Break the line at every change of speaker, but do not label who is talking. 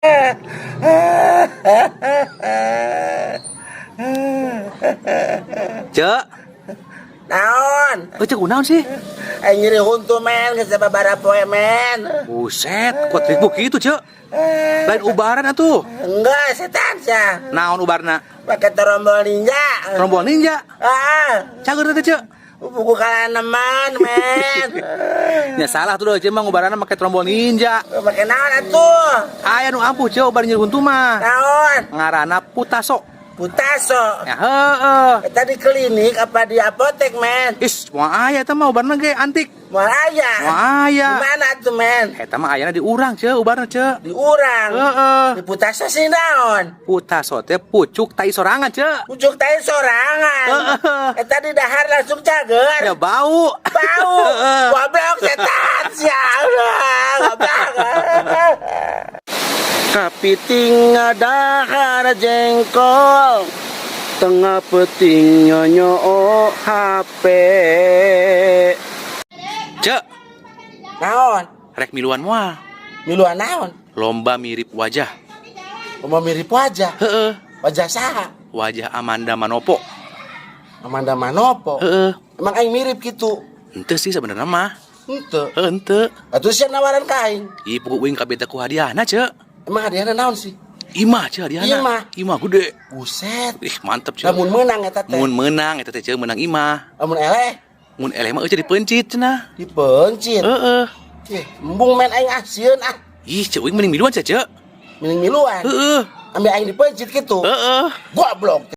Cek,
Naon?
cek kunaon sih?
Aing nyeri huntu men, geus sababaraha poe men.
Buset, kok trik begitu, Cek? Lain ubaran atuh.
Enggak, setan sah.
Naon ubarna?
Pakai terombol ninja.
Rombol ninja. Cager teh, Cek.
Buku kalaneman men.
Ya salah tuh, Cek mah ubaranna make trombol ninja.
Pakai naon atuh?
Aya nu ampuh, Cek, ubar nyeri huntu mah.
Naon?
Ngaranna putaso.
Putaso.
Ya heueuh.
Eta di klinik apa di apotek men?
Is, moal aya teh mah ubarna ge antik.
Moal aya.
Moal aya.
Di mana tuh men?
Eta mah ayana di urang, Cek, ubarna, Cek.
Di urang.
Heeh.
Di putaso sih naon?
Putaso teh pucuk tai sorangan, Cek.
Pucuk tai sorangan.
Heeh.
Eta di dahar langsung cager.
Ya bau.
Bau. Goblok setan sial. Goblok. Kapiting dahar jengkol, tengah peting nyonyo HP.
Cek,
Naon?
rek miluan moal.
Miluan naon?
Lomba mirip wajah.
Mau mirip wajah.
Heeh.
Wajah saha?
Wajah Amanda Manopo.
Amanda Manopo.
Heeh.
Emang aing mirip gitu.
Henteu sih sebenarnya mah.
Henteu.
Henteu.
Atuh siap nawaran ka aing.
Ih pokok uing kabeta ku hadiahna, Cek.
Emang hadiahna naon sih?
Imah, Cek, hadiahna. Imah gede.
Buset.
Ih mantep, Cek.
Lamun meunang eta teh.
Mun menang eta teh, Cek, menang imah.
Lamun eleh
Mun eleh mah eueuh dipencit cenah.
dipencit.
Heeh.
Embung men aing asieun ah.
Ih, Cek, uing mending miluan, Cek.
Mending miluan.
Heeh.
Ambil aing dipencit gitu.
Heeh.
Goblok.